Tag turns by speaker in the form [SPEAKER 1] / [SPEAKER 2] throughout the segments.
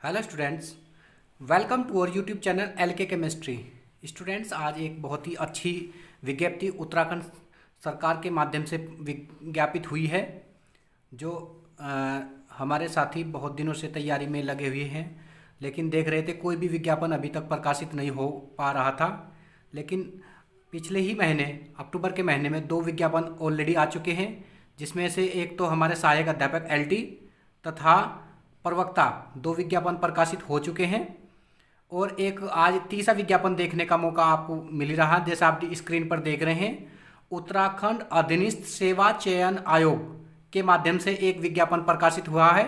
[SPEAKER 1] Hello students, welcome to our YouTube channel LK chemistry. Students, आज एक बहुत ही अच्छी विज्ञप्ति उत्तराखंड सरकार के माध्यम से विज्ञापित हुई है, जो हमारे साथी बहुत दिनों से तैयारी में लगे हुए हैं, लेकिन देख रहे थे कोई भी विज्ञापन अभी तक प्रकाशित नहीं हो पा रहा था। लेकिन पिछले ही महीने अक्टूबर के महीने में 2 विज्ञापन ऑलरेडी आ चुके हैं, जिसमें से एक तो हमारे सहायक अध्यापक एलटी तथा प्रवक्ता 2 विज्ञापन प्रकाशित हो चुके हैं, और एक आज तीसरा विज्ञापन देखने का मौका आपको मिल रहा है। जैसे आप स्क्रीन पर देख रहे हैं, उत्तराखंड अधीनस्थ सेवा चयन आयोग के माध्यम से एक विज्ञापन प्रकाशित हुआ है।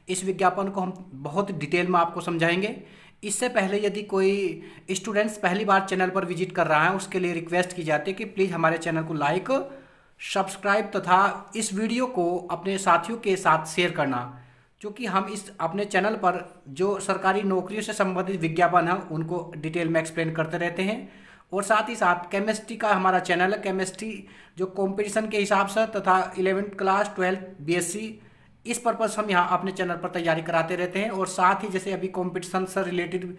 [SPEAKER 1] इस विज्ञापन को हम बहुत डिटेल में आपको समझाएंगे। इससे पहले यदि कोई स्टूडेंट्स पहली बार चैनल पर विजिट कर रहा है, उसके लिए रिक्वेस्ट की जाती है कि प्लीज़ हमारे चैनल को लाइक, सब्सक्राइब तथा इस वीडियो को अपने साथियों के साथ शेयर करना, क्योंकि हम इस अपने चैनल पर जो सरकारी नौकरियों से संबंधित विज्ञापन है उनको डिटेल में एक्सप्लेन करते रहते हैं। और साथ ही साथ केमिस्ट्री का हमारा चैनल है, केमिस्ट्री जो कंपटीशन के हिसाब से तथा 11th क्लास 12th बीएससी, इस पर्पज़ हम यहाँ अपने चैनल पर तैयारी कराते रहते हैं। और साथ ही जैसे अभी कंपटीशन से रिलेटेड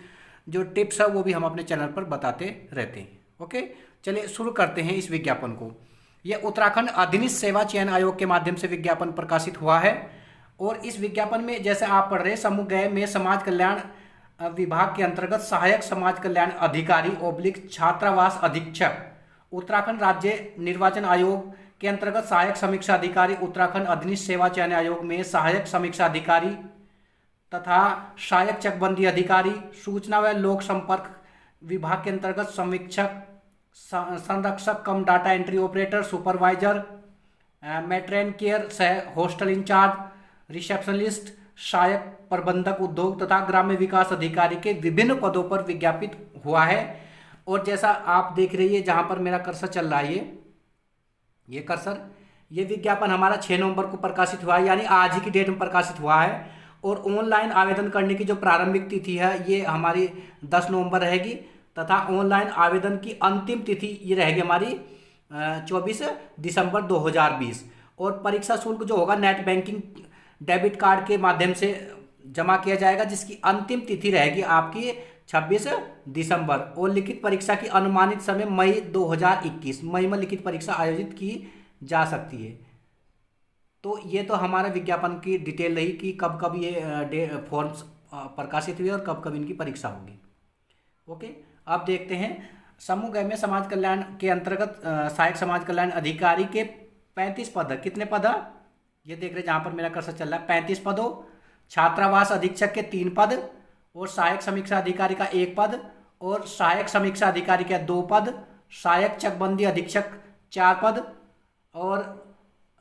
[SPEAKER 1] जो टिप्स है वो भी हम अपने चैनल पर बताते रहते हैं। ओके, चलिए शुरू करते हैं इस विज्ञापन को। यह उत्तराखंड अधीनस्थ सेवा चयन आयोग के माध्यम से विज्ञापन प्रकाशित हुआ है। और इस विज्ञापन में जैसे आप पढ़ रहे हैं, समूह गए में समाज कल्याण विभाग के अंतर्गत सहायक समाज कल्याण अधिकारी / छात्रावास अधीक्षक, उत्तराखंड राज्य निर्वाचन आयोग के अंतर्गत सहायक समीक्षा अधिकारी, उत्तराखंड अधीनस्थ सेवा चयन आयोग में सहायक समीक्षा अधिकारी तथा सहायक चकबंदी अधिकारी, सूचना व लोक संपर्क विभाग के अंतर्गत समीक्षक, संरक्षक cum data entry operator, supervisor, matron care सह हॉस्टल इंचार्ज, रिसेप्शनिस्ट, सहायक प्रबंधक उद्योग तथा ग्राम्य विकास अधिकारी के विभिन्न पदों पर विज्ञापित हुआ है। और जैसा आप देख रही है, जहां पर मेरा कर्सर चल रहा है, ये कर्सर, ये विज्ञापन हमारा 6 नवंबर को प्रकाशित हुआ है, यानी आज ही की डेट में प्रकाशित हुआ है। और ऑनलाइन आवेदन करने की जो प्रारंभिक तिथि है ये हमारी 10 नवंबर रहेगी, तथा ऑनलाइन आवेदन की अंतिम तिथि ये रहेगी हमारी 24 दिसंबर 2020। और परीक्षा शुल्क जो होगा नेट बैंकिंग डेबिट कार्ड के माध्यम से जमा किया जाएगा, जिसकी अंतिम तिथि रहेगी आपकी 26 दिसंबर। और लिखित परीक्षा की अनुमानित समय मई 2021, मई में लिखित परीक्षा आयोजित की जा सकती है। तो ये तो हमारा विज्ञापन की डिटेल रही कि कब कब ये फॉर्म्स प्रकाशित हुए और कब कब इनकी परीक्षा होगी। ओके, अब देखते हैं समूह गय में समाज कल्याण के अंतर्गत सहायक समाज कल्याण अधिकारी के 35 पद है। कितने पद है ये देख रहे हैं, जहां पर मेरा कर्सर चल रहा है, 35 पदों, छात्रावास अधीक्षक के 3 पद, और सहायक समीक्षा अधिकारी का 1 पद, और सहायक समीक्षा अधिकारी के 2 पद, सहायक चकबंदी अधीक्षक 4 पद, और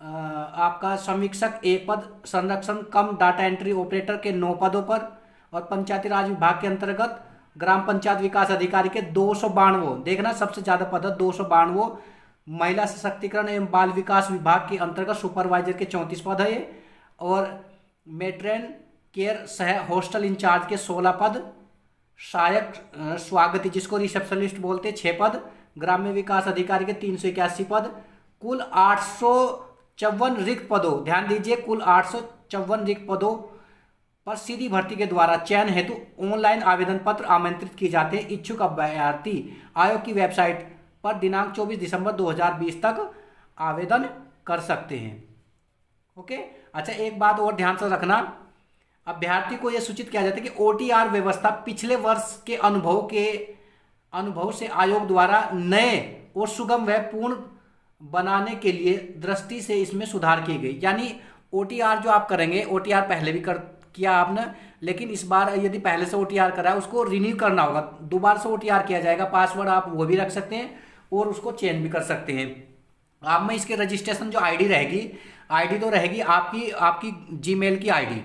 [SPEAKER 1] आपका समीक्षक 1 पद, संरक्षण कम डाटा एंट्री ऑपरेटर के 9 पदों पर, और पंचायती राज विभाग के अंतर्गत ग्राम पंचायत विकास अधिकारी के 292, देखना सबसे ज्यादा पद है 292, महिला सशक्तिकरण एवं बाल विकास विभाग के अंतर्गत सुपरवाइजर के 34 पद है, और मेट्रेन केयर सह हॉस्टल इंचार्ज के 16 पद, सहायक स्वागती जिसको रिसेप्शनिस्ट बोलते 6 पद, ग्राम्य विकास अधिकारी के 381 पद, कुल 854 रिक्त पदों, ध्यान दीजिए, कुल 854 रिक्त पदों पर सीधी भर्ती के द्वारा चयन हेतु ऑनलाइन आवेदन पत्र आमंत्रित किए जाते हैं। इच्छुक अभ्यर्थी आयोग की वेबसाइट पर दिनांक 24 दिसंबर 2020 तक आवेदन कर सकते हैं। ओके, अच्छा, एक बात और ध्यान से रखना, अभ्यर्थी को यह सूचित किया जाता है कि ओटीआर व्यवस्था पिछले वर्ष के अनुभव से आयोग द्वारा नए और सुगम व पूर्ण बनाने के लिए दृष्टि से इसमें सुधार किए गए। यानी ओटीआर जो आप करेंगे, ओटीआर पहले भी किया आपने, लेकिन इस बार यदि पहले से ओटीआर करा है उसको रिन्यू करना होगा, दोबारा से ओटीआर किया जाएगा। पासवर्ड आप वो भी रख सकते हैं और उसको चेंज भी कर सकते हैं। आप में इसके रजिस्ट्रेशन जो आईडी रहेगी, आईडी तो रहेगी आपकी जीमेल की आईडी,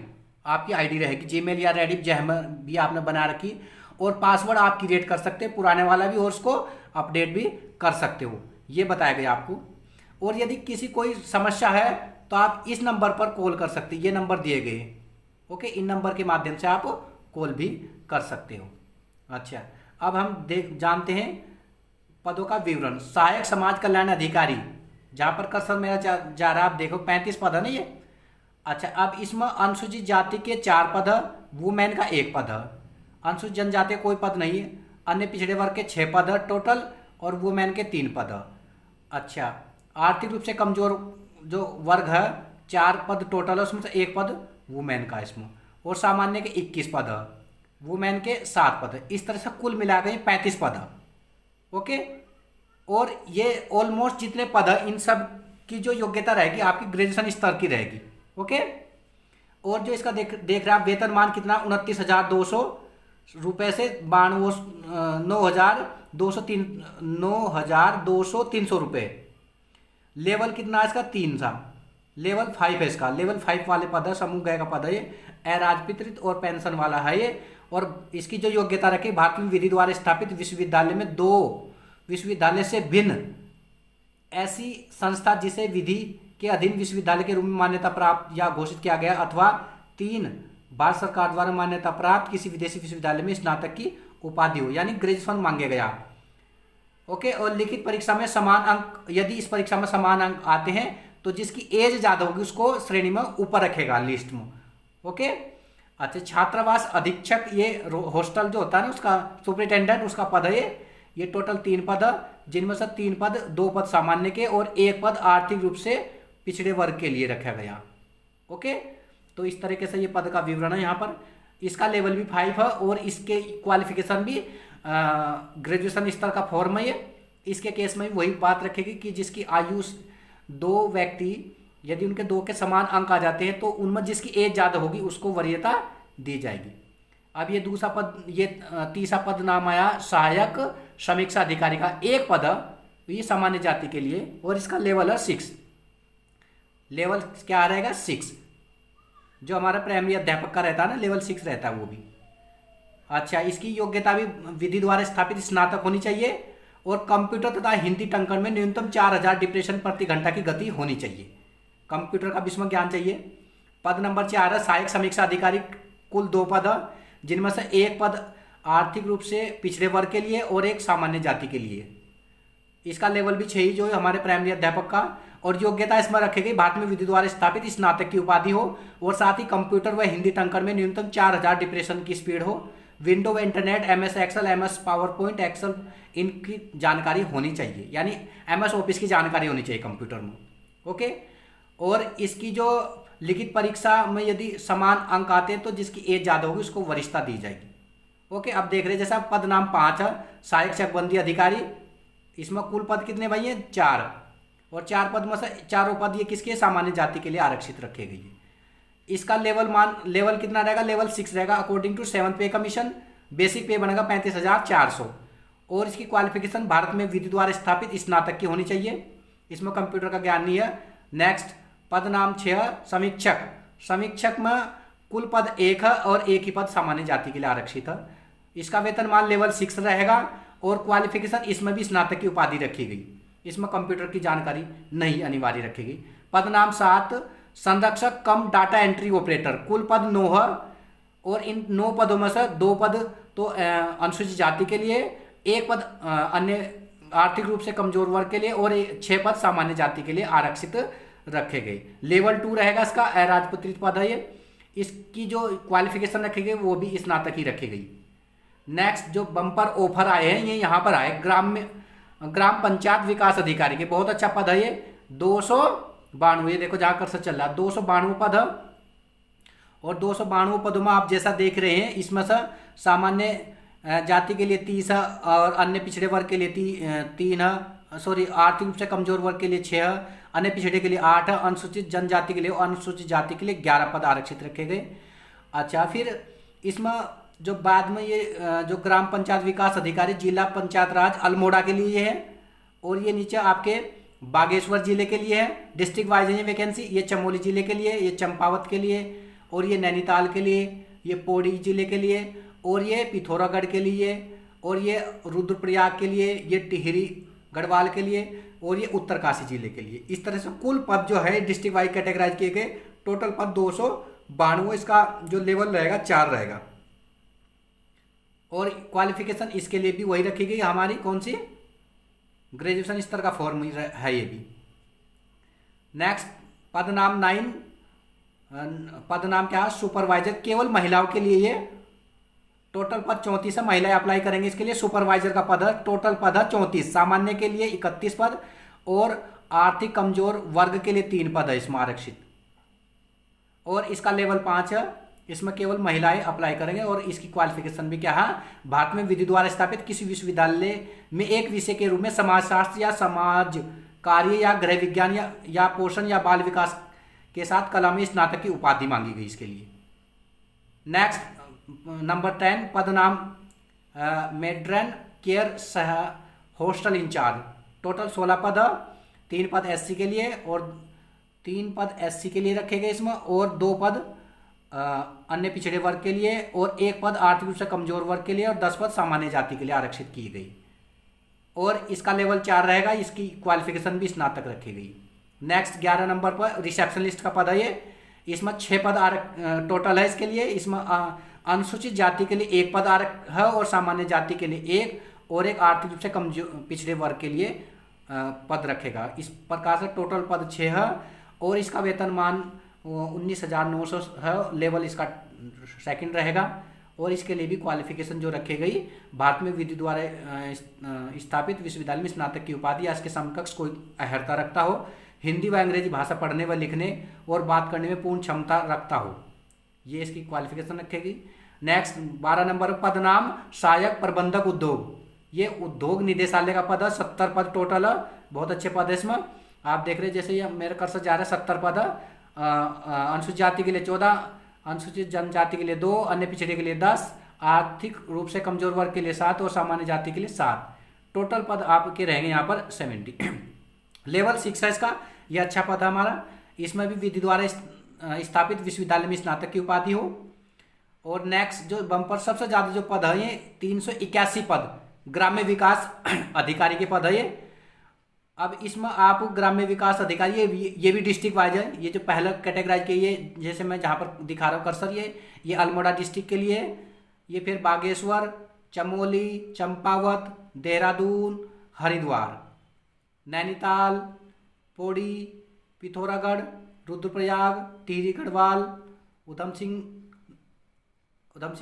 [SPEAKER 1] आपकी आईडी रहेगी जीमेल या रेडिफ जहाँ भी आपने बना रखी, और पासवर्ड आप क्रिएट कर सकते हैं पुराने वाला भी, और उसको अपडेट भी कर सकते हो, ये बताया गया आपको। और यदि किसी कोई समस्या है तो आप इस नंबर पर कॉल कर सकते हैं, ये नंबर दिए गए हैं। ओके, इन नंबर के माध्यम से आप कॉल भी कर सकते हो। अच्छा, अब हम जानते हैं पदों का विवरण। सहायक समाज कल्याण अधिकारी, जहां पर कर्सर मेरा जा रहा है, आप देखो 35 पद है ना ये। अच्छा, अब इसमें अनुसूचित जाति के 4 पद है, वुमेन का 1 पद है, अनुसूचित जनजाति कोई पद नहीं है, अन्य पिछड़े वर्ग के 6 पद है टोटल, और वुमेन के 3 पद है। अच्छा, आर्थिक रूप से कमजोर जो वर्ग है 4 पद टोटल है, उसमें से 1 पद वुमेन का इसमें, और सामान्य के 21 पद है, वुमेन के 7 पद है। इस तरह से कुल मिलाकर ये 35 पद है। ओके, और ये ऑलमोस्ट जितने पद है इन सब की जो योग्यता रहेगी आपकी ग्रेजुएशन स्तर की रहेगी। ओके, और जो इसका देख रहे हैं वेतनमान कितना 29,200 रुपये से 9,203 रुपये। लेवल कितना है इसका 3 था, लेवल 5 है इसका, लेवल 5 वाले पद है, समूह गय का पद है ये, अराजपत्रित और पेंशन वाला है ये। और इसकी जो योग्यता रखी भारतीय विधि द्वारा स्थापित विश्वविद्यालय में 2 विश्वविद्यालय से भिन्न ऐसी संस्था जिसे विधि के अधीन विश्वविद्यालय के रूप में मान्यता प्राप्त या घोषित किया गया, अथवा 3 भारत सरकार द्वारा मान्यता प्राप्त किसी विदेशी विश्वविद्यालय में स्नातक की उपाधि हो, यानी ग्रेजुएशन मांगे गया। ओके, और लिखित परीक्षा में समान अंक, यदि इस परीक्षा में समान अंक आते हैं तो जिसकी एज ज्यादा होगी उसको श्रेणी में ऊपर रखेगा लिस्ट में। ओके, अच्छा, छात्रावास अधीक्षक, ये हॉस्टल जो होता है ना उसका सुपरिटेंडेंट, उसका पद है ये टोटल 3 पद है, जिनमें से 3 पद 2 पद सामान्य के और 1 पद आर्थिक रूप से पिछड़े वर्ग के लिए रखा गया। ओके, तो इस तरीके से ये पद का विवरण है यहाँ पर। इसका लेवल भी 5 है और इसके क्वालिफिकेशन भी ग्रेजुएशन स्तर का फॉर्म है ये। इसके केस में भी वही बात रखेगी कि जिसकी आयु 2 व्यक्ति यदि उनके 2 के समान अंक आ जाते हैं तो उनमें जिसकी एज ज़्यादा होगी उसको वरीयता दी जाएगी। अब ये दूसरा पद, ये तीसरा पद नाम आया सहायक समीक्षा अधिकारी का, 1 पद है, ये सामान्य जाति के लिए, और इसका लेवल है 6। लेवल क्या रहेगा 6, जो हमारा प्राइमरी अध्यापक का रहता है ना लेवल 6 रहता है वो भी। अच्छा, इसकी योग्यता भी विधि द्वारा स्थापित स्नातक होनी चाहिए, और कंप्यूटर तथा हिंदी टंकण में न्यूनतम 4000 डिप्रेशन प्रति घंटा की गति होनी चाहिए। कंप्यूटर का विषम ज्ञान चाहिए। पद नंबर 4 है सहायक समीक्षा अधिकारी, कुल 2 पद है, जिनमें से 1 पद आर्थिक रूप से पिछड़े वर्ग के लिए और 1 सामान्य जाति के लिए। इसका लेवल भी 6 जो है हमारे प्राइमरी अध्यापक का, और योग्यता इसमें रखेगी भारत में विधि द्वारा स्थापित स्नातक की उपाधि हो, और साथ ही कंप्यूटर व हिंदी टंकण में न्यूनतम 4000 डिप्रेशन की स्पीड हो, विंडो व internet, MS Excel, MS PowerPoint, Excel इनकी जानकारी होनी चाहिए, यानी MS ऑफिस की जानकारी होनी चाहिए कंप्यूटर में। ओके, और इसकी जो लिखित परीक्षा में यदि समान अंक आते हैं तो जिसकी एज ज़्यादा होगी उसको वरिष्ठता दी जाएगी। ओके, अब देख रहे हैं जैसा पद नाम 5 है सहायक चकबंदी अधिकारी, इसमें कुल पद कितने भाई हैं 4, और 4 पद में से 4 पद ये किसके सामान्य जाति के लिए आरक्षित रखे गए हैं। इसका लेवल कितना रहेगा, लेवल 6 रहेगा अकॉर्डिंग टू 7th पे कमीशन। बेसिक पे बनेगा 35,400, और इसकी क्वालिफिकेशन भारत में विधि द्वारा स्थापित स्नातक की होनी चाहिए, इसमें कंप्यूटर का ज्ञान नहीं है। नेक्स्ट पद नाम 6 समीक्षक, समीक्षक में कुल पद 1 है और 1 ही पद सामान्य जाति के लिए आरक्षित है। इसका वेतनमान लेवल 6 रहेगा, और क्वालिफिकेशन इसमें भी स्नातक की उपाधि रखी गई, इसमें कंप्यूटर की जानकारी नहीं अनिवार्य रखी गई। पद नाम 7 संरक्षक कम डाटा एंट्री ऑपरेटर, कुल पद 9 है, और इन 9 पदों में से 2 पद तो अनुसूचित जाति के लिए, 1 पद अन्य आर्थिक रूप से कमजोर वर्ग के लिए, और 6 पद सामान्य जाति के लिए आरक्षित रखे गए। लेवल 2 रहेगा इसका, अराजपत्रित पद है ये, इसकी जो क्वालिफिकेशन रखी गई वो भी स्नातक ही रखी गई। नेक्स्ट जो बम्पर ऑफर आए हैं ये यहाँ पर आए ग्राम पंचायत विकास अधिकारी के, बहुत अच्छा पद है ये, 292, ये देखो जहाँ कर्सर चल रहा है 292 पद है, और 292 पदों में आप जैसा देख रहे हैं इसमें से सामान्य जाति के लिए 30 है, और अन्य पिछड़े वर्ग के लिए 3 है, आर्थिक रूप से कमजोर वर्ग के लिए 6 है, अन्य पिछड़े के लिए 8 है, अनुसूचित जनजाति के लिए और अनुसूचित जाति के लिए 11 पद आरक्षित रखे गए। अच्छा, फिर इसमें जो बाद में ये जो ग्राम पंचायत विकास अधिकारी जिला पंचायत राज अल्मोड़ा के लिए है, और ये नीचे आपके बागेश्वर जिले के लिए है, डिस्ट्रिक्ट वाइज है ये वैकेंसी, ये चमोली जिले के लिए, ये चंपावत के लिए, और ये नैनीताल के लिए, ये पौड़ी जिले के लिए, और ये पिथौरागढ़ के लिए, और ये रुद्रप्रयाग के लिए, ये टिहरी गढ़वाल के लिए, और ये उत्तरकाशी जिले के लिए। इस तरह से कुल पद जो है डिस्ट्रिक्ट वाइज कैटेगराइज किए गए, टोटल पद 292, इसका जो लेवल रहेगा 4 रहेगा, और क्वालिफिकेशन इसके लिए भी वही रखी गई हमारी, कौन सी ग्रेजुएशन स्तर का फॉर्म है ये भी। नेक्स्ट पद नाम 9 पद नाम क्या है, सुपरवाइजर, केवल महिलाओं के लिए ये टोटल पद 34 है, महिलाएं अप्लाई करेंगे इसके लिए। सुपरवाइजर का पद है, टोटल पद है 34, सामान्य के लिए 31 पद और आर्थिक कमजोर वर्ग के लिए 3 पद है इसमें आरक्षित। और इसका लेवल 5 है, इसमें केवल महिलाएं अप्लाई करेंगे। और इसकी क्वालिफिकेशन भी क्या है, भारत में विधि द्वारा स्थापित किसी विश्वविद्यालय में एक विषय के रूप में समाजशास्त्र या समाज कार्य या गृह विज्ञान या पोषण या बाल विकास के साथ कला में स्नातक की उपाधि मांगी गई इसके लिए। नेक्स्ट नंबर 10 पद नाम मेड्रन केयर सह हॉस्टल इंचार्ज, टोटल 16 पद, 3 पद एससी के लिए और 3 पद एससी के लिए रखे गए इसमें, और 2 पद अन्य पिछड़े वर्ग के लिए और 1 पद आर्थिक रूप से कमजोर वर्ग के लिए और 10 पद सामान्य जाति के लिए आरक्षित की गई। और इसका लेवल 4 रहेगा, इसकी क्वालिफिकेशन भी स्नातक रखी गई। नेक्स्ट 11 नंबर पर रिसेप्शनिस्ट का पद है ये, इसमें 6 पद टोटल है इसके लिए। इसमें अनुसूचित जाति के लिए 1 पद है और सामान्य जाति के लिए 1 और एक आर्थिक रूप से कमजोर पिछड़े वर्ग के लिए पद रखेगा। इस प्रकार से टोटल पद 6 है और इसका वेतनमान 19,900 है, लेवल इसका सेकंड रहेगा। और इसके लिए भी क्वालिफिकेशन जो रखी गई, भारत में विधि द्वारा स्थापित विश्वविद्यालय में स्नातक की उपाधि या इसके समकक्ष कोई अर्हता रखता हो, हिंदी व अंग्रेजी भाषा पढ़ने व लिखने और बात करने में पूर्ण क्षमता रखता हो, ये इसकी क्वालिफिकेशन रखेगी। नेक्स्ट 12 नंबर पद नाम सहायक प्रबंधक उद्योग, ये उद्योग निदेशालय का पद है, 70 पद टोटल है, बहुत अच्छे पद है इसमें। आप देख रहे हैं जैसे ये मेरे कर्सर जा रहा है, 70 पद है। अनुसूचित जाति के लिए 14, अनुसूचित जनजाति के लिए 2, अन्य पिछड़े के लिए 10, आर्थिक रूप से कमजोर वर्ग के लिए 7 और सामान्य जाति के लिए 7, टोटल पद आपके रहेंगे यहाँ पर 70। लेवल 6 है इसका, ये अच्छा पद है हमारा, इसमें भी विधि द्वारा स्थापित विश्वविद्यालय में स्नातक की उपाधि हो। और नेक्स्ट जो बम्पर सबसे ज्यादा जो पद है ये 381 पद ग्राम्य विकास अधिकारी के पद है ये। अब इसमें आप ग्राम्य विकास अधिकारी, ये भी डिस्ट्रिक्ट वाइज है, ये जो पहला कैटेगराइज के ये जैसे मैं जहाँ पर दिखा रहा हूँ कर्सर, ये अल्मोड़ा डिस्ट्रिक्ट के लिए, ये फिर बागेश्वर, चमोली, चंपावत, देहरादून, हरिद्वार, नैनीताल, पौड़ी, पिथौरागढ़, रुद्रप्रयाग, टिहरी गढ़वाल, उधम सिंह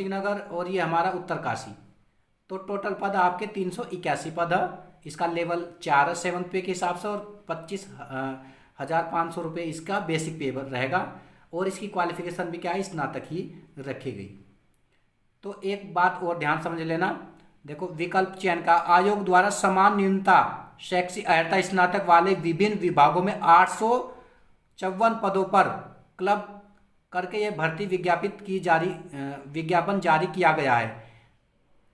[SPEAKER 1] नगर और ये हमारा उत्तरकाशी। तो टोटल पद आपके 381 पद है। इसका लेवल 4 है 7th पे के हिसाब से और 25,500 रुपये इसका बेसिक पे रहेगा। और इसकी क्वालिफिकेशन भी क्या है, स्नातक ही रखी गई। तो एक बात और ध्यान समझ लेना, देखो विकल्प चयन का आयोग द्वारा समान न्यूनता शैक्षिक अर्हता स्नातक वाले विभिन्न विभागों में 854 पदों पर क्लब करके यह भर्ती विज्ञापन जारी किया गया है,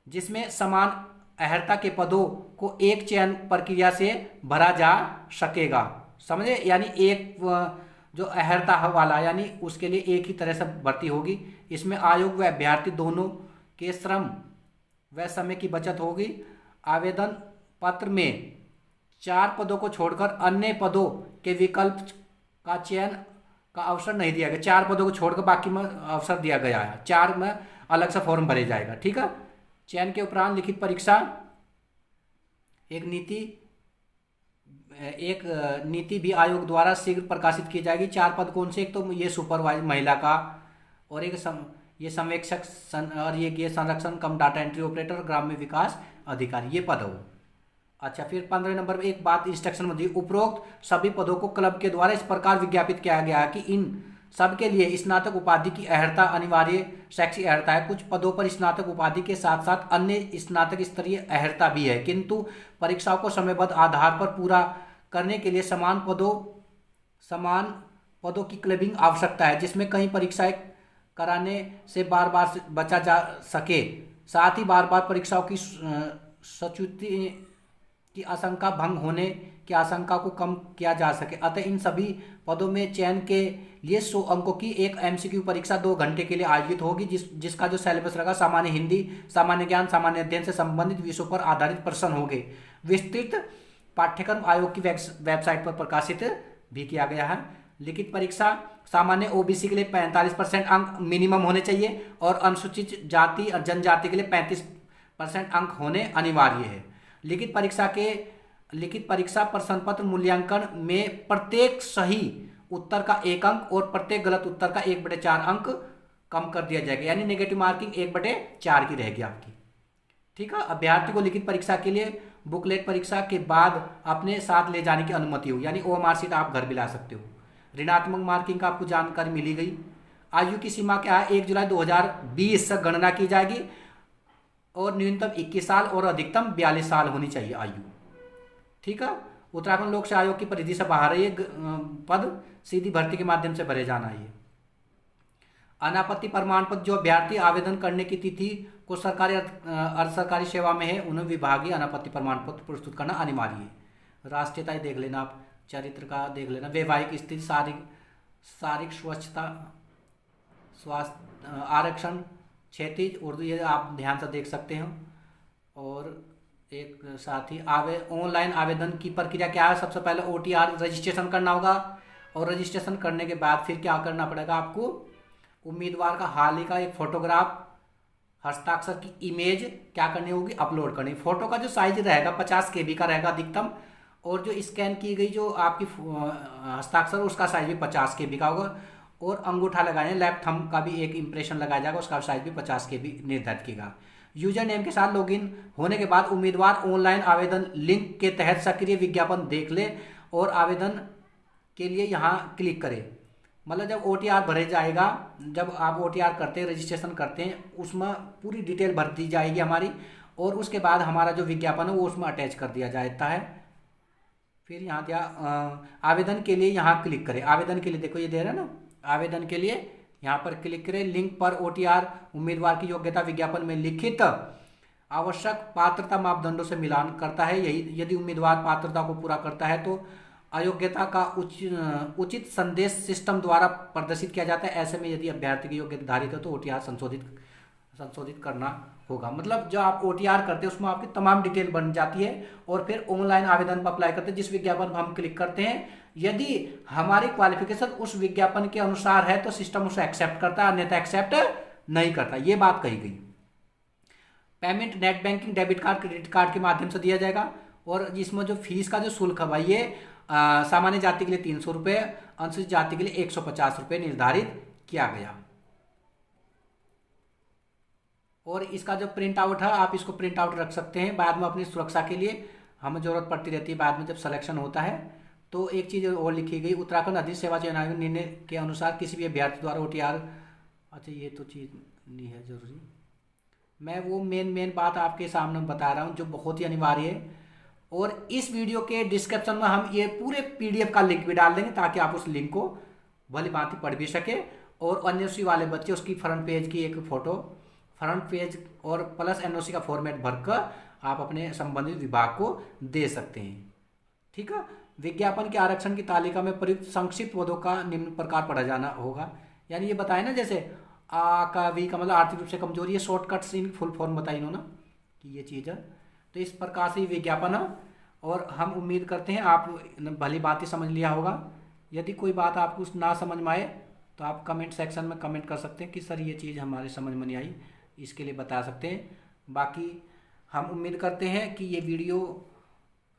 [SPEAKER 1] जिसमें समान अर्हता के पदों को एक चयन प्रक्रिया से भरा जा सकेगा। समझे, यानी एक जो अर्हता वाला यानी उसके लिए एक ही तरह से भर्ती होगी। इसमें आयोग व अभ्यर्थी दोनों के श्रम व समय की बचत होगी। आवेदन पत्र में 4 पदों को छोड़कर अन्य पदों के विकल्प का चयन का अवसर नहीं दिया गया। 4 पदों को छोड़कर बाकी में अवसर दिया गया है, 4 में अलग से फॉर्म भरे जाएगा। ठीक है, चयन के उपरांत लिखित परीक्षा एक नीति भी आयोग द्वारा शीघ्र प्रकाशित की जाएगी। 4 पद कौन से, एक तो ये सुपरवाइजर महिला का, और एक ये संवेक्षक और ये संरक्षण कम डाटा एंट्री ऑपरेटर, ग्राम्य विकास अधिकारी, ये पद हो। अच्छा, फिर 15 नंबर में एक बात इंस्ट्रक्शन में दी, उपरोक्त सभी पदों को क्लब के द्वारा इस प्रकार विज्ञापित किया गया है कि इन सब के लिए स्नातक उपाधि की अर्हता अनिवार्य शैक्षिक अर्हता है। कुछ पदों पर स्नातक उपाधि के साथ साथ अन्य स्नातक स्तरीय अर्हता भी है, किंतु परीक्षाओं को समयबद्ध आधार पर पूरा करने के लिए समान पदों की क्लबिंग आवश्यकता है, जिसमें कई परीक्षाएं कराने से बार बार बचा जा सके। साथ ही बार बार परीक्षाओं की सचुति की आशंका भंग होने की आशंका को कम किया जा सके। अतः इन सभी पदों में चयन के लिए 100 अंकों की एक MCQ परीक्षा 2 घंटे के लिए आयोजित होगी, जिसका जो सिलेबस रहेगा सामान्य हिंदी, सामान्य ज्ञान, सामान्य अध्ययन से संबंधित विषयों पर आधारित प्रश्न होंगे। विस्तृत पाठ्यक्रम आयोग की वेबसाइट पर प्रकाशित भी किया गया है। लिखित परीक्षा सामान्य OBC के लिए 45% अंक मिनिमम होने चाहिए और अनुसूचित जाति और जनजाति के लिए 35% अंक होने अनिवार्य है। लिखित परीक्षा प्रश्न पत्र मूल्यांकन में प्रत्येक सही उत्तर का 1 अंक और प्रत्येक गलत उत्तर का 1/4 अंक कम कर दिया जाएगा, यानी नेगेटिव मार्किंग 1/4 की रहेगी आपकी। ठीक है। अभ्यर्थी को लिखित परीक्षा के लिए बुकलेट परीक्षा के बाद अपने साथ ले जाने की अनुमति हो, यानी OMR शीट आप घर भी ला सकते हो। ऋणात्मक मार्किंग का आपको जानकारी मिली गई। आयु की सीमा क्या है, 1 जुलाई 2020 तक गणना की जाएगी और न्यूनतम 21 साल और अधिकतम 42 साल होनी चाहिए आयु। ठीक है। उत्तराखंड लोक सेवा आयोग की परिधि से बाहर है ये पद, सीधी भर्ती के माध्यम से भरे जाना है ये। अनापत्ति प्रमाण पत्र, जो अभ्यर्थी आवेदन करने की तिथि को सरकारी अर्ध सरकारी सेवा में है उन्हें विभागीय अनापत्ति प्रमाण पत्र प्रस्तुत करना अनिवार्य है। राष्ट्रीयता देख लेना आप, चरित्र का देख लेना, वैवाहिक स्थिति, शारीरिक स्वच्छता, स्वास्थ्य, आरक्षण, क्षैतिज, उर्दू, ये आप ध्यान से देख सकते हो। और एक साथ ही ऑनलाइन आवेदन की प्रक्रिया क्या है, सबसे पहले OTR रजिस्ट्रेशन करना होगा और रजिस्ट्रेशन करने के बाद फिर क्या करना पड़ेगा आपको, उम्मीदवार का हाल ही का एक फोटोग्राफ, हस्ताक्षर की इमेज क्या करनी होगी, अपलोड करनी। फोटो का जो साइज रहेगा 50 KB का रहेगा अधिकतम, और जो स्कैन की गई जो आपकी हस्ताक्षर उसका साइज भी 50 KB का होगा, और अंगूठा लगाने लेफ्ट थंब का भी एक इंप्रेशन लगाया जाएगा, उसका साइज भी 50 KB निर्धारित किया। यूजर नेम के साथ लॉगिन होने के बाद उम्मीदवार ऑनलाइन आवेदन लिंक के तहत सक्रिय विज्ञापन देख ले और आवेदन के लिए यहाँ क्लिक करें। मतलब जब OTR भरे जाएगा, जब आप OTR करते हैं, रजिस्ट्रेशन करते हैं, उसमें पूरी डिटेल भर दी जाएगी हमारी, और उसके बाद हमारा जो विज्ञापन है वो उसमें अटैच कर दिया जाता है। फिर यहाँ क्या आवेदन के लिए यहाँ क्लिक करें। आवेदन के लिए देखो ये दे रहा है ना, आवेदन के लिए यहाँ पर क्लिक करें। लिंक पर OTR उम्मीदवार की योग्यता विज्ञापन में लिखित आवश्यक पात्रता मापदंडों से मिलान करता है। यही यदि उम्मीदवार पात्रता को पूरा करता है तो अयोग्यता का उचित संदेश सिस्टम द्वारा प्रदर्शित किया जाता है। ऐसे में यदि अभ्यर्थी की योग्यता धारित है तो OTR संशोधित करना होगा। मतलब जो आप OTR करते हैं उसमें आपकी तमाम डिटेल बन जाती है, और फिर ऑनलाइन आवेदन पर अप्लाई करते हैं। जिस विज्ञापन पर हम क्लिक करते हैं, यदि हमारी क्वालिफिकेशन उस विज्ञापन के अनुसार है तो सिस्टम उसे एक्सेप्ट करता है, अन्यथा एक्सेप्ट नहीं करता। ये बात कही गई। Payment net banking, debit card, credit card के माध्यम से दिया जाएगा। और इसमें जो फीस का जो शुल्क है भाई, ये सामान्य जाति के लिए 300 रुपये, अनुसूचित जाति के लिए 150 रुपये निर्धारित किया गया। और इसका जो प्रिंट आउट है आप इसको प्रिंट आउट रख सकते हैं, बाद में अपनी सुरक्षा के लिए हमें जरूरत पड़ती रहती है। बाद में जब सिलेक्शन होता है तो एक चीज़ और लिखी गई, उत्तराखंड अधिक सेवा चयन आयोग निर्णय के अनुसार किसी भी अभ्यर्थी द्वारा OTR, अच्छा ये तो चीज़ नहीं है जरूरी, मैं वो मेन बात आपके सामने बता रहा हूँ जो बहुत ही अनिवार्य है। और इस वीडियो के डिस्क्रिप्शन में हम ये पूरे PDF का लिंक भी डाल देंगे ताकि आप उस लिंक को भली भांति पढ़ भी सके, और NOC वाले बच्चे उसकी फ्रंट पेज की एक फ़ोटो, फ्रंट पेज और प्लस NOC का फॉर्मेट भरकर आप अपने संबंधित विभाग को दे सकते हैं। ठीक है। विज्ञापन के आरक्षण की तालिका में प्रयुक्त संक्षिप्त पदों का निम्न प्रकार पढ़ा जाना होगा। यानी ये बताए ना, जैसे आ का वी का मतलब आर्थिक रूप से कमजोरी, ये शॉर्टकट से फुल फॉर्म बताई इन्होंने कि ये चीज़ है। तो इस प्रकार से विज्ञापन है, और हम उम्मीद करते हैं आप भली बात ही समझ लिया होगा। यदि कोई बात आपको ना समझ में आए तो आप कमेंट सेक्शन में कमेंट कर सकते हैं कि सर ये चीज़ हमारे समझ में नहीं आई, इसके लिए बता सकते हैं। बाकी हम उम्मीद करते हैं कि ये वीडियो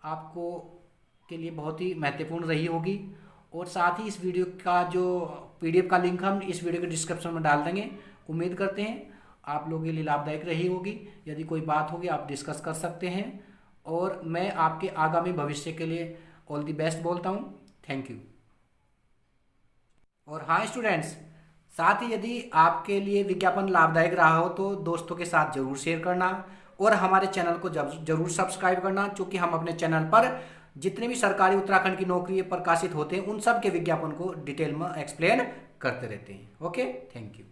[SPEAKER 1] आपको के लिए बहुत ही महत्वपूर्ण रही होगी, और साथ ही इस वीडियो का जो PDF का लिंक हम इस वीडियो के डिस्क्रिप्शन में डाल देंगे। उम्मीद करते हैं आप लोगों के लिए लाभदायक रही होगी। यदि कोई बात होगी आप डिस्कस कर सकते हैं, और मैं आपके आगामी भविष्य के लिए ऑल द बेस्ट बोलता हूँ। Thank you. और हाँ स्टूडेंट्स, साथ ही यदि आपके लिए विज्ञापन लाभदायक रहा हो तो दोस्तों के साथ जरूर शेयर करना, और हमारे चैनल को जरूर सब्सक्राइब करना, क्योंकि हम अपने चैनल पर जितने भी सरकारी उत्तराखंड की नौकरी प्रकाशित होते हैं उन सब के विज्ञापन को डिटेल में एक्सप्लेन करते रहते हैं। Okay, thank you.